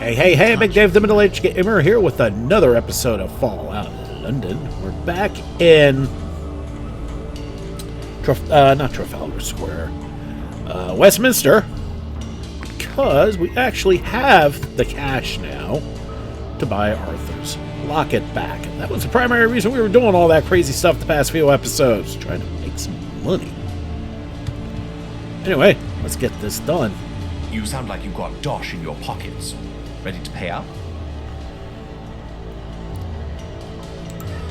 Hey, Big Dave, the Middle-Aged Gamer here with another episode of Fallout London. We're back in... not Trafalgar Square. Westminster. Because we actually have the cash now to buy Arthur's locket back. And that was the primary reason we were doing all that crazy stuff the past few episodes. Trying to make some money. Anyway, let's get this done. You sound like you've got dosh in your pockets. Ready to pay up?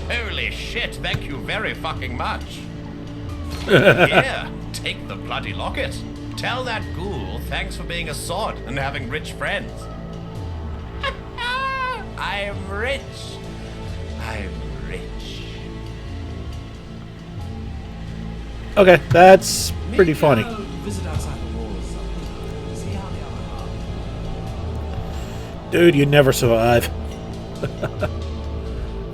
Holy shit, thank you very fucking much. Here, take the bloody locket. Tell that ghoul thanks for being a sod and having rich friends. I'm rich. I'm rich. Okay, that's pretty funny. Visit outside the walls. See how they are. Dude, you never survive.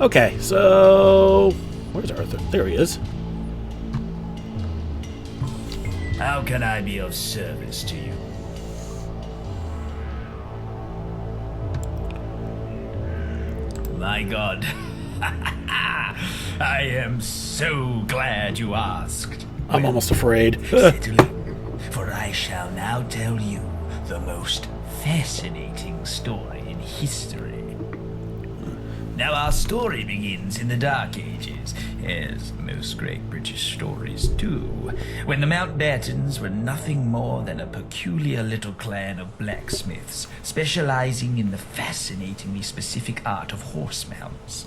Okay, so... Where's Arthur? There he is. How can I be of service to you? My God. I am so glad you asked. I'm almost afraid. Settle in, for I shall now tell you the most fascinating story in history. Now, our story begins in the Dark Ages, as most great British stories do, when the Mountbattens were nothing more than a peculiar little clan of blacksmiths, specializing in the fascinatingly specific art of horse mounts.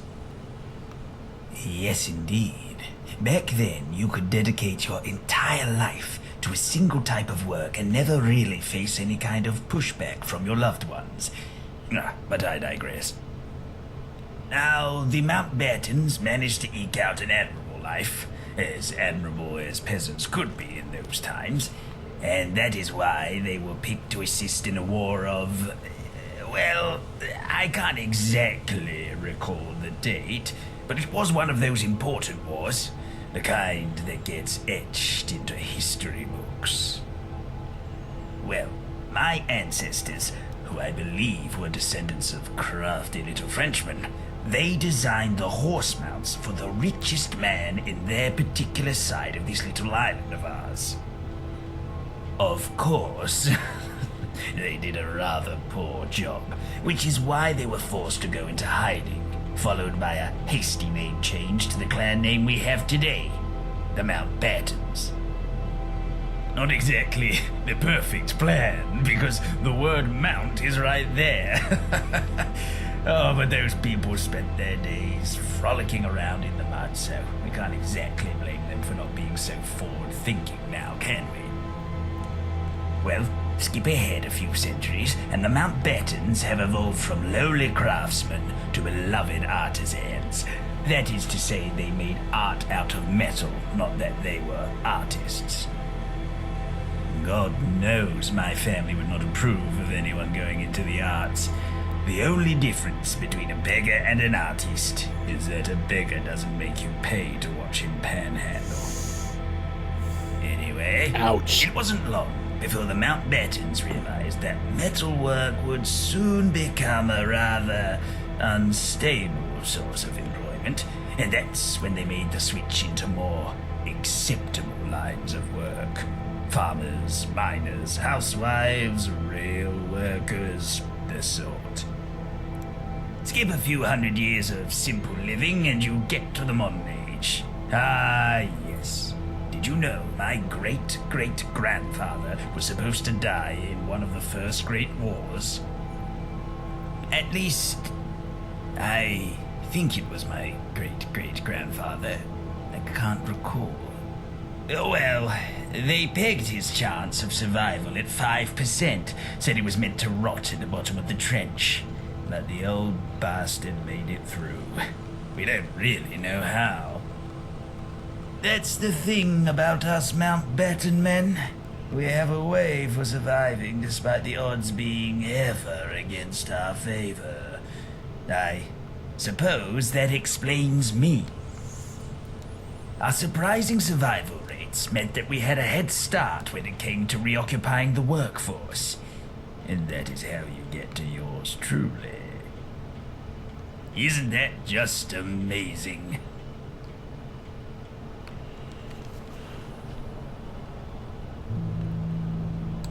Yes, indeed. Back then, you could dedicate your entire life to a single type of work and never really face any kind of pushback from your loved ones. But I digress. Now, the Mountbattens managed to eke out an admirable life, as admirable as peasants could be in those times, and that is why they were picked to assist in a war of... well, I can't exactly recall the date, but it was one of those important wars, the kind that gets etched into history books. Well, my ancestors, who I believe were descendants of crafty little Frenchmen, they designed the horse mounts for the richest man in their particular side of this little island of ours. Of course, they did a rather poor job, which is why they were forced to go into hiding, followed by a hasty name change to the clan name we have today, the Mountbattens. Not exactly the perfect plan, because the word mount is right there. Oh, but those people spent their days frolicking around in the mud, so we can't exactly blame them for not being so forward-thinking now, can we? Well, skip ahead a few centuries, and the Mountbattens have evolved from lowly craftsmen to beloved artisans. That is to say, they made art out of metal, not that they were artists. God knows my family would not approve of anyone going into the arts. The only difference between a beggar and an artist is that a beggar doesn't make you pay to watch him panhandle. Anyway, Ouch. It wasn't long before the Mountbattens realized that metalwork would soon become a rather unstable source of employment, and that's when they made the switch into more acceptable lines of work. Farmers, miners, housewives, rail workers, the sort. Skip a few hundred years of simple living and you get to the modern age. Ah, yes. Did you know my great-great-grandfather was supposed to die in one of the first great wars? At least, I think it was my great-great-grandfather. I can't recall. Well, they pegged his chance of survival at 5%, said he was meant to rot at the bottom of the trench. But the old bastard made it through. We don't really know how. That's the thing about us Mountbatten men. We have a way for surviving despite the odds being ever against our favor. I suppose that explains me. Our surprising survival rates meant that we had a head start when it came to reoccupying the workforce. And that is how you get to yours truly. Isn't that just amazing?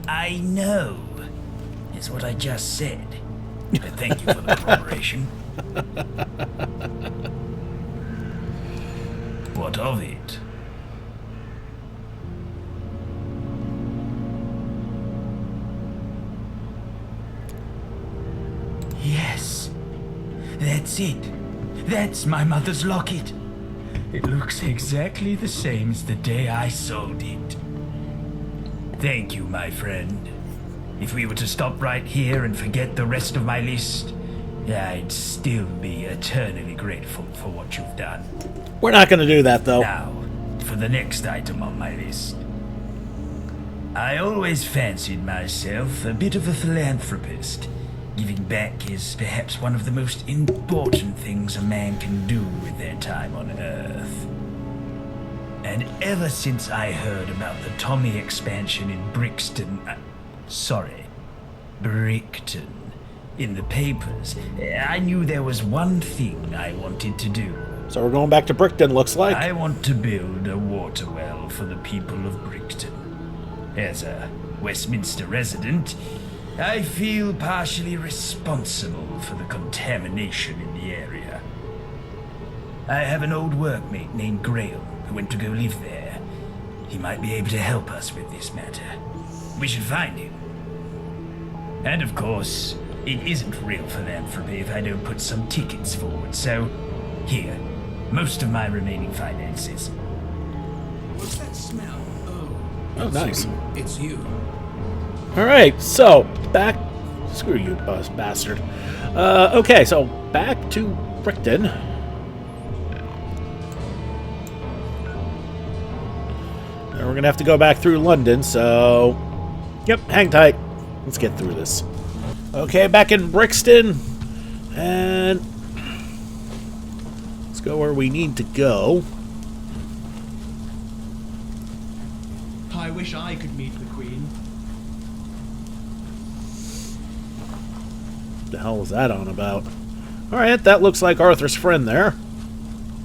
I know. It's what I just said. But thank you for the corroboration. What of it? Yes. That's it. That's my mother's locket. It looks exactly the same as the day I sold it. Thank you, my friend. If we were to stop right here and forget the rest of my list, I'd still be eternally grateful for what you've done. We're not going to do that, though. Now, for the next item on my list. I always fancied myself a bit of a philanthropist. Giving back is perhaps one of the most important things a man can do with their time on Earth. And ever since I heard about the Tommy expansion in Brickton, in the papers, I knew there was one thing I wanted to do. So we're going back to Brickton, looks like. I want to build a water well for the people of Brickton. As a Westminster resident, I feel partially responsible for the contamination in the area. I have an old workmate named Graham who went to go live there. He might be able to help us with this matter. We should find him. And of course, it isn't real philanthropy if I don't put some tickets forward, so here, most of my remaining finances. What's that smell? Oh, nice. It's you. Alright, so, back... Screw you, bastard. Okay, so, back to Brickton. And we're gonna have to go back through London, so... Yep, hang tight. Let's get through this. Okay, back in Brixton. And... let's go where we need to go. I wish I could meet the Queen. What the hell was that on about? Alright, that looks like Arthur's friend there.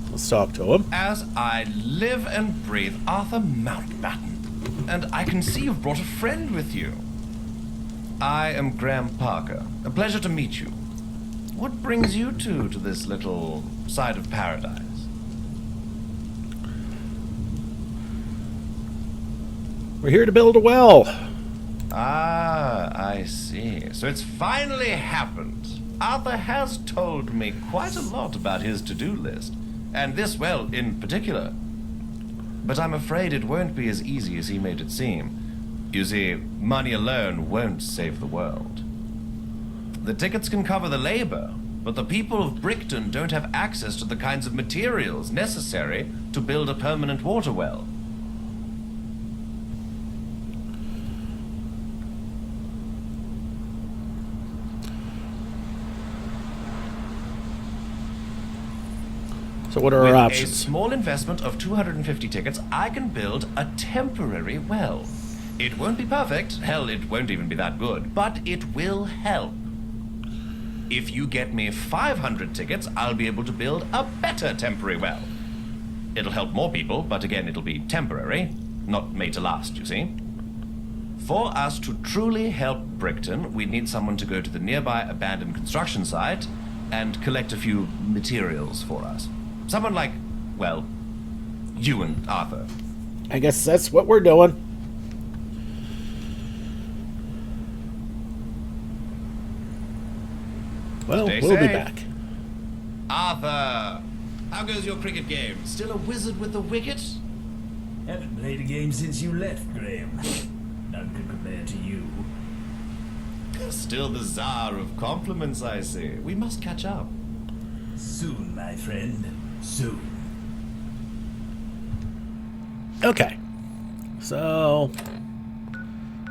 Let's talk to him. As I live and breathe Arthur Mountbatten, and I can see you've brought a friend with you. I am Graham Parker. A pleasure to meet you. What brings you two to this little side of paradise? We're here to build a well. Ah, I see. So it's finally happened. Arthur has told me quite a lot about his to-do list, and this well in particular. But I'm afraid it won't be as easy as he made it seem. You see, money alone won't save the world. The tickets can cover the labor, but the people of Brickton don't have access to the kinds of materials necessary to build a permanent water well. So what are our With options? a small investment of 250 tickets, I can build a temporary well. It won't be perfect, hell, it won't even be that good, but it will help. If you get me 500 tickets, I'll be able to build a better temporary well. It'll help more people, but again, it'll be temporary, not made to last, you see. For us to truly help Brickton, we need someone to go to the nearby abandoned construction site and collect a few materials for us. Someone like, well, you and Arthur. I guess that's what we're doing. Well, Stay we'll be safe. back. Arthur, how goes your cricket game? Still a wizard with the wicket? Haven't played a game since you left, Graham. None can compare to you. Still the czar of compliments, I see. We must catch up. Soon, my friend. Soon. Okay. So,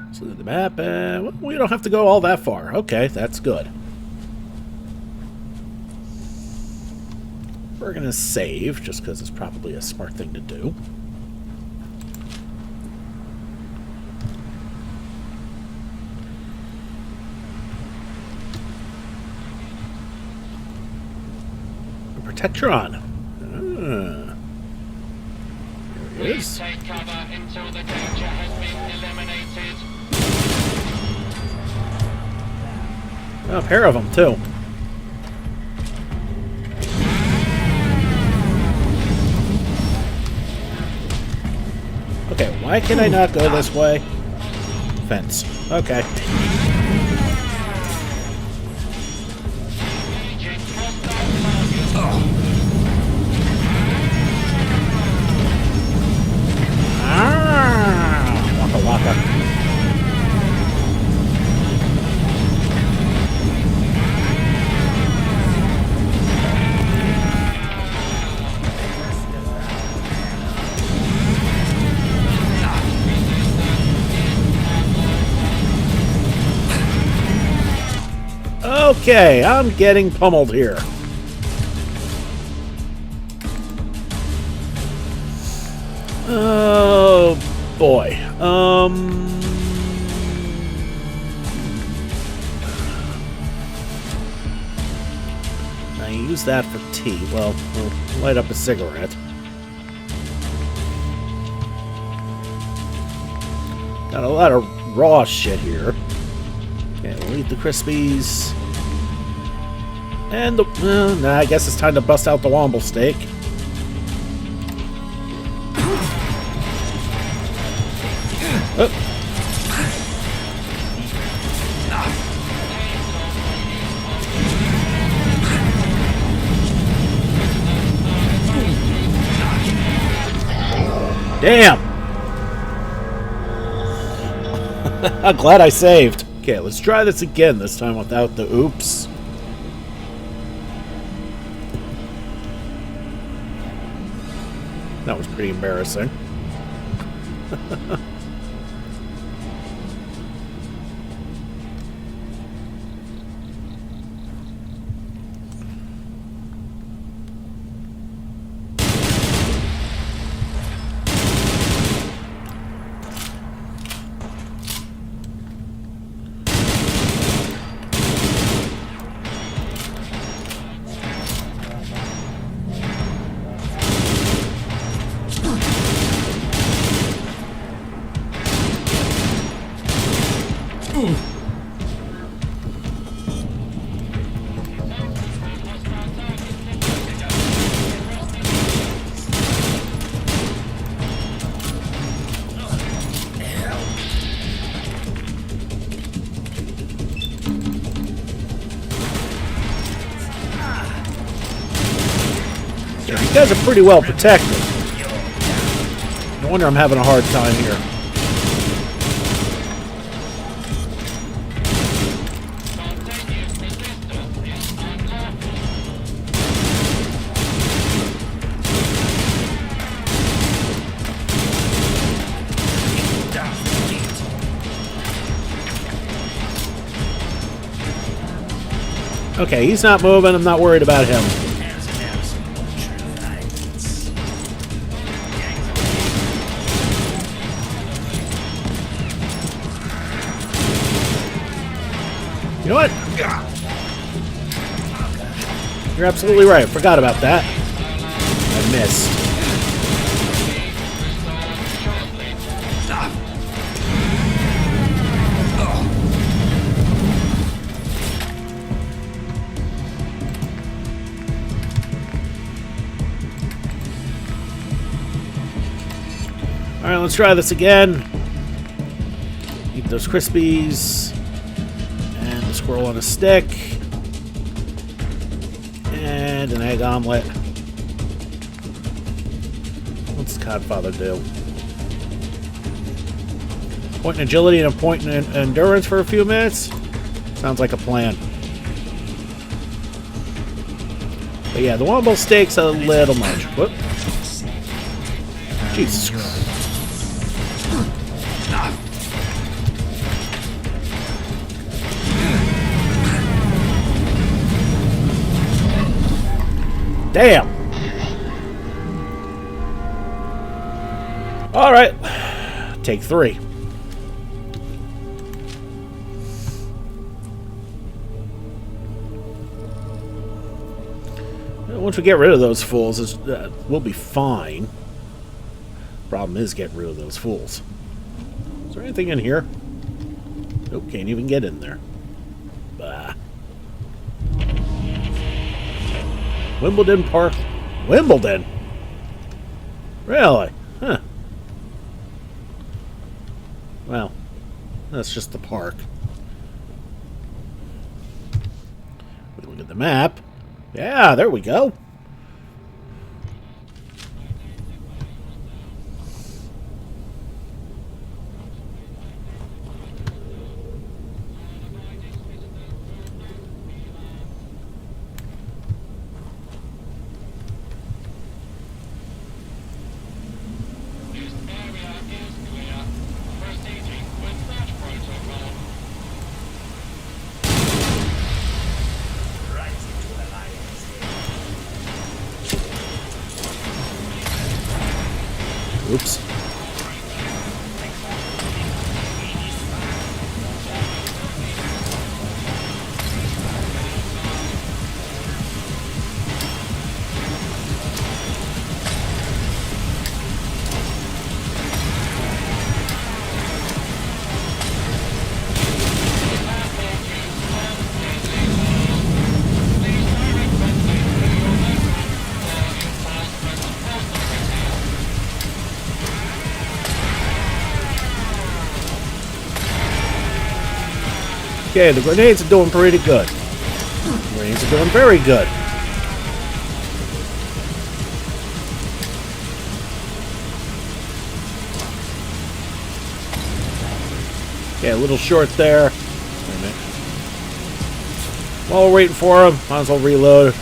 let's look at the map. Well, we don't have to go all that far. Okay, that's good. We're going to save, just because it's probably a smart thing to do. Protectron. There it is. Take cover until the danger has been eliminated. Oh, a pair of them, too. Okay, why can I not go this way? Fence. Okay. Waka waka. Okay, I'm getting pummeled here. Oh boy. I use that for tea. Well, we'll light up a cigarette. Got a lot of raw shit here. Okay, we'll eat the Crispies. And the... nah, I guess it's time to bust out the Womble steak. Oh. Damn! I'm glad I saved. Okay, let's try this again, this time without the oops. That was pretty embarrassing. You guys are pretty well protected. No wonder I'm having a hard time here. Okay, he's not moving. I'm not worried about him. You know what? You're absolutely right. I forgot about that. I missed. Alright, let's try this again. Eat those Crispies. And a squirrel on a stick. And an egg omelet. What's the Codfather do? Point in agility and a point in endurance for a few minutes? Sounds like a plan. But yeah, the Womble steak's a little much. Whoop. Jesus Christ. Damn! Alright. Take 3. Once we get rid of those fools, we'll be fine. Problem is getting rid of those fools. Is there anything in here? Nope, can't even get in there. Bah. Wimbledon Park. Wimbledon? Really? Huh. Well, that's just the park. We look at the map. Yeah, there we go. This area is clear. Proceeding with search protocol. Right into the lion's den. Oops. Okay, the grenades are doing pretty good. The grenades are doing very good. Okay, a little short there. Wait a minute. While we're waiting for him, might as well reload.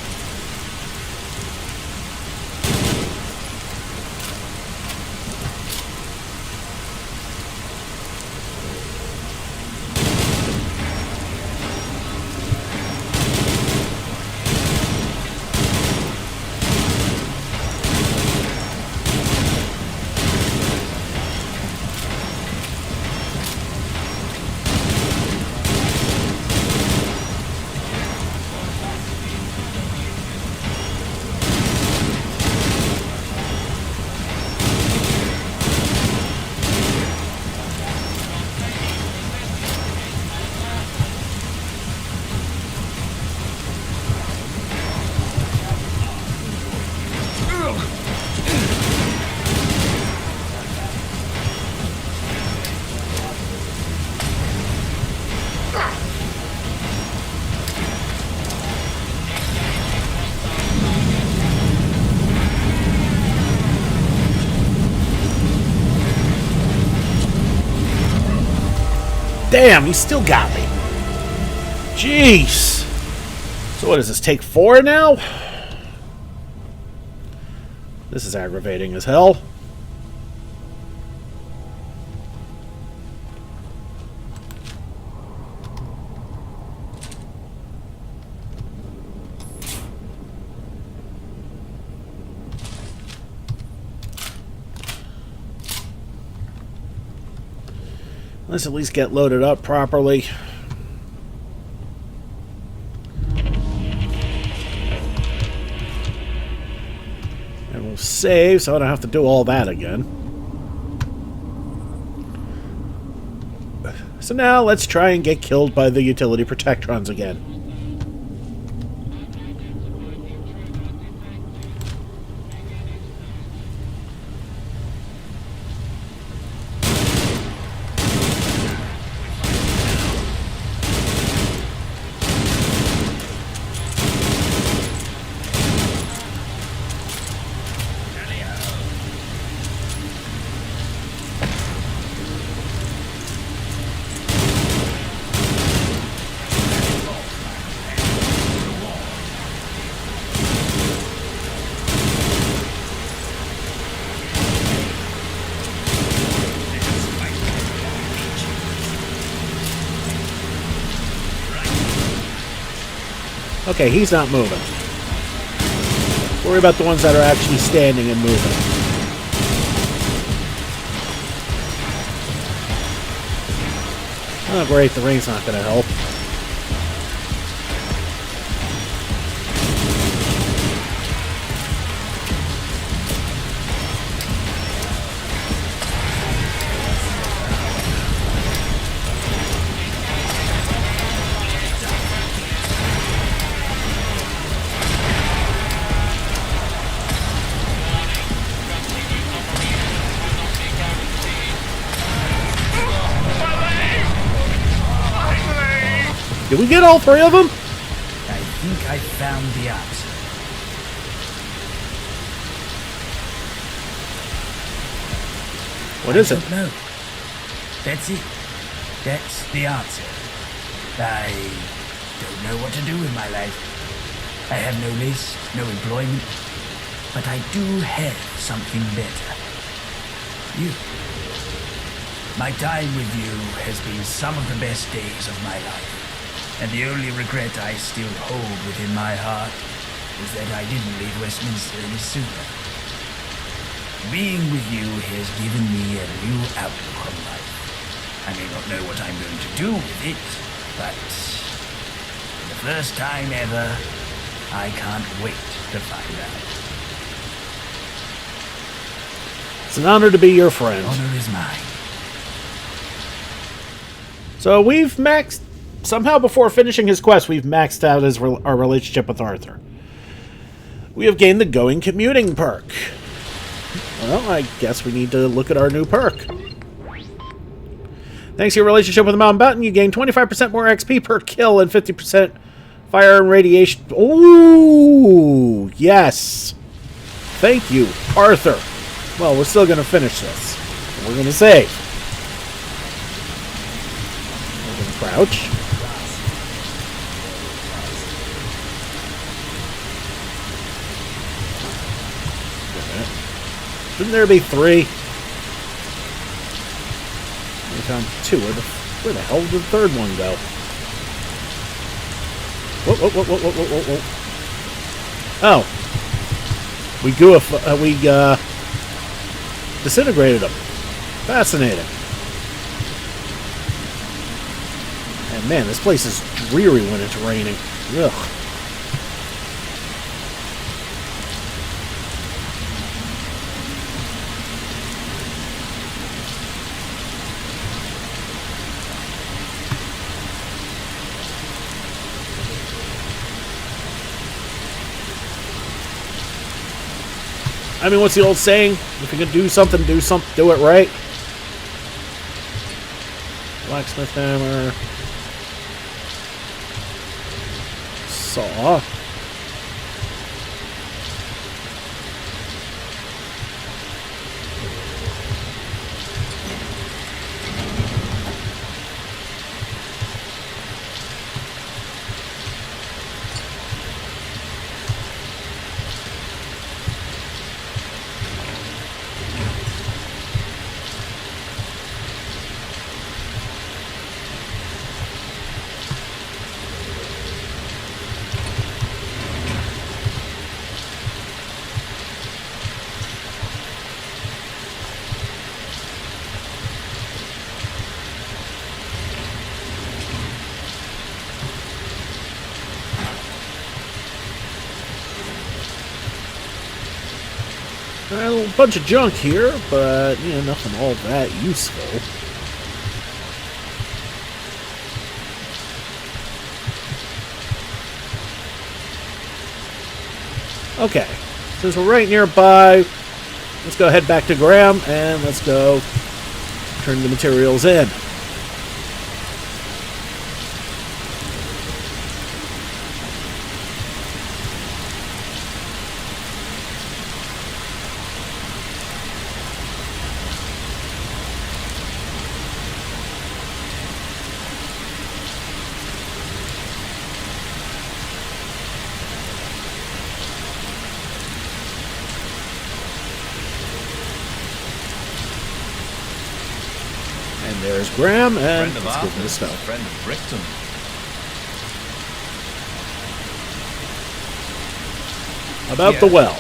Damn, he still got me. Jeez. So what does this take 4 now? This is aggravating as hell. Let's at least get loaded up properly. And we'll save so I don't have to do all that again. So now let's try and get killed by the utility protectrons again. Okay, he's not moving. Worry about the ones that are actually standing and moving. Oh great, the rain's not going to help. we get all three of them? I think I found the answer. What is it? I don't know. That's it. That's the answer. I don't know what to do with my life. I have no list, no employment, but I do have something better. You. My time with you has been some of the best days of my life, and the only regret I still hold within my heart is that I didn't leave Westminster any sooner. Being with you has given me a new outlook on life. I may not know what I'm going to do with it, but for the first time ever, I can't wait to find out. It's an honor to be your friend. Honor is mine. So we've maxed... Somehow before finishing his quest, we've maxed out our relationship with Arthur. We have gained the Going Commuting perk. Well, I guess we need to look at our new perk. Thanks to your relationship with the Mountain Mountain, you gain 25% more XP per kill and 50% fire and radiation. Ooh, yes. Thank you, Arthur. Well, we're still going to finish this. We're going to save. We're going to crouch. Shouldn't there be 3? We found 2. Where the hell did the third one go? Whoa. Oh. We disintegrated them. Fascinating. And man, this place is dreary when it's raining. Ugh. I mean, what's the old saying? If you're gonna do something, do it right. Blacksmith hammer. Saw. A bunch of junk here, but nothing all that useful. Okay, since we're right nearby, let's go head back to Graham and let's go turn the materials in. There's Graham, and Friend of let's give him the Arthur's, stuff. friend of Brickton. About the well.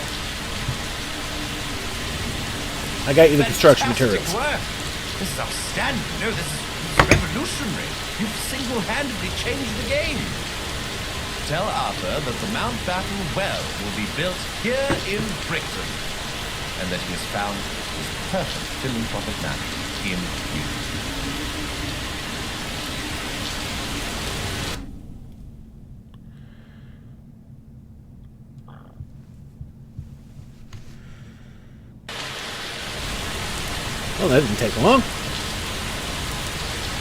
I got you the construction Fantastic materials. work. This is outstanding. No, this is revolutionary. You've single-handedly changed the game. Tell Arthur that the Mountbatten well will be built here in Brickton, and that he has found his perfect philanthropic match in you. Well, that didn't take long.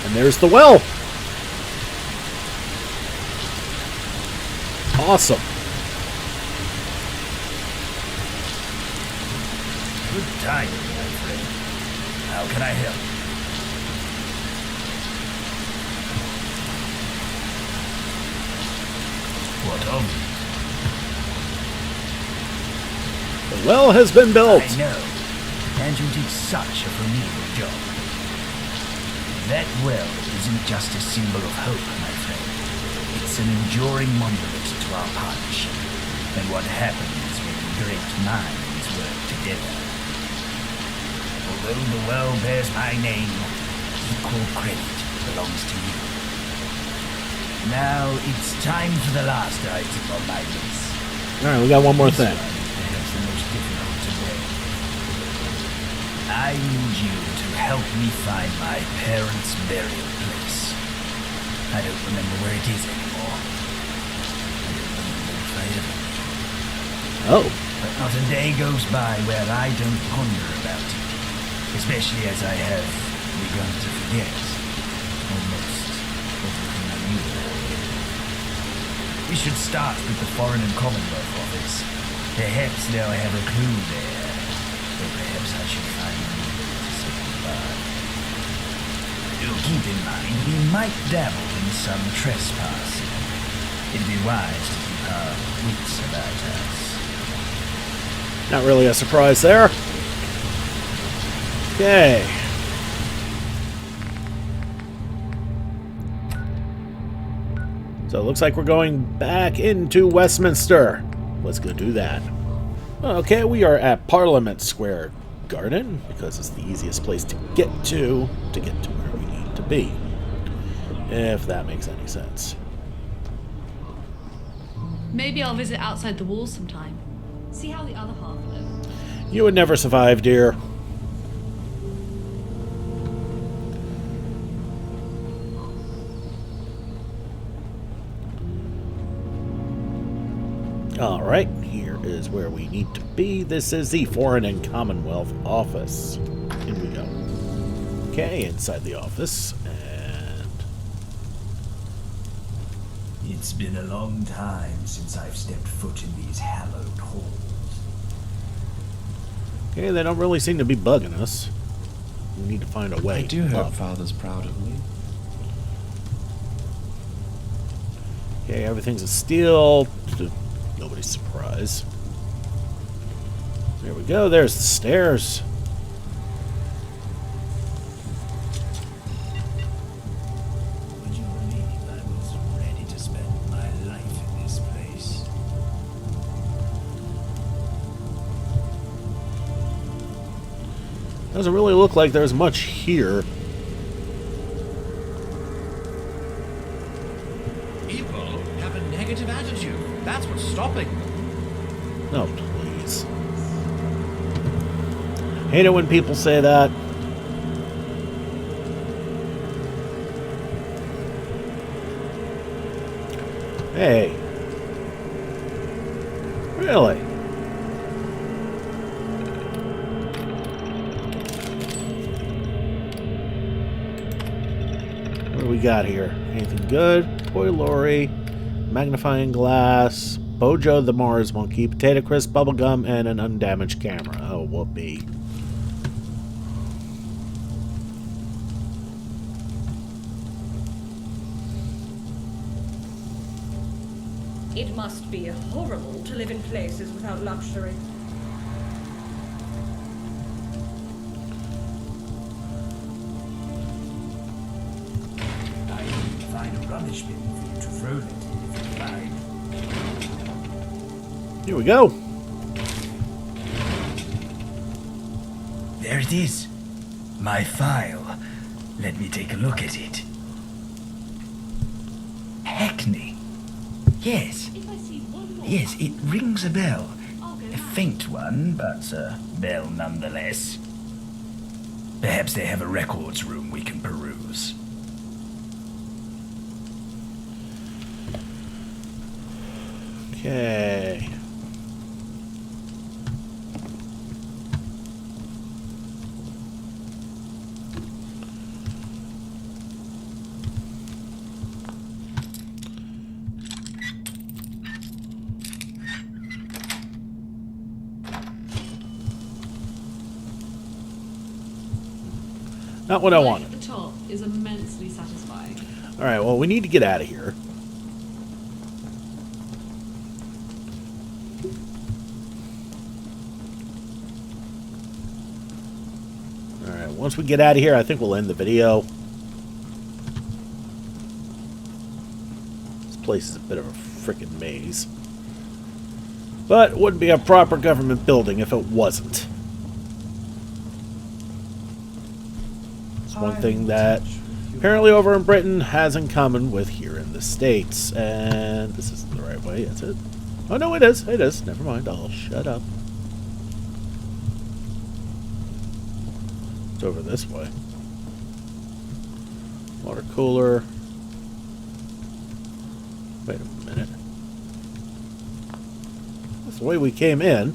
And there's the well. Awesome. Good timing, my friend. How can I help? What of it? The well has been built. I know, and you did such a formidable job. That well isn't just a symbol of hope, my friend. It's an enduring monument to our partnership, and what happens when great minds work together. Although the well bears my name, equal credit belongs to you. Now it's time for the last item on my list. Alright, we got one more thing. Perhaps the most difficult to bear. I need you to help me find my parents' burial place. I don't remember where it is anymore. I don't remember if I ever did. Oh. But not a day goes by where I don't ponder about it. Especially as I have begun to forget almost everything I knew about it. We should start with the Foreign and Commonwealth Office. Perhaps they'll have a clue there. Or perhaps I should find a new way to say goodbye. Do keep in mind, we might dabble in some trespassing. It'd be wise to keep our wits about us. Not really a surprise there. Okay. So it looks like we're going back into Westminster. Let's go do that. Okay, we are at Parliament Square Garden because it's the easiest place to get to where we need to be. If that makes any sense. Maybe I'll visit outside the walls sometime. See how the other half live. You would never survive, dear. Alright, here is where we need to be. This is the Foreign and Commonwealth Office. In we go. Okay, inside the office, and... It's been a long time since I've stepped foot in these hallowed halls. Okay, they don't really seem to be bugging us. We need to find a way I do hope up. Father's proud of me. Okay, everything's a steel. To nobody's surprise. There we go. There's the stairs. Would you believe I was ready to spend my life in this place? Doesn't really look like there's much here. People have a negative attitude. That's what's stopping them. No, please. Hate it when people say that. Hey. Really? What do we got here? Anything good? Toy lorry, magnifying glass, Bojo the Mars monkey, potato crisp, bubblegum, and an undamaged camera. Oh, whoopee. It must be horrible to live in places without luxury. I can find a rubbish bin for you to throw it in if you like. Here we go. There it is. My file. Let me take a look at it. Hackney. Yes. If I see one more, Yes, it rings a bell. I'll go A now. faint one, but a bell nonetheless. Perhaps they have a records room we can peruse. Okay. Not what I Life wanted. at the top is immensely satisfying. Alright, well, we need to get out of here. Alright, once we get out of here, I think we'll end the video. This place is a bit of a freaking maze. But it wouldn't be a proper government building if it wasn't. It's one thing that apparently over in Britain has in common with here in the States. And this isn't the right way, is it? Oh, no, it is. It is. Never mind. I'll shut up. It's over this way. Water cooler. Wait a minute. That's the way we came in.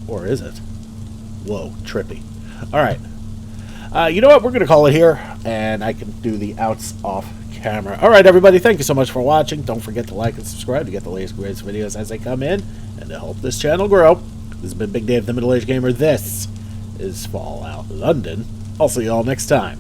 Or is it? Whoa, trippy. Alright. You know what? We're going to call it here. And I can do the outs off camera. Alright, everybody. Thank you so much for watching. Don't forget to like and subscribe to get the latest greatest videos as they come in. And to help this channel grow. This has been Big Dave, the Middle-Aged Gamer. This is Fallout London. I'll see you all next time.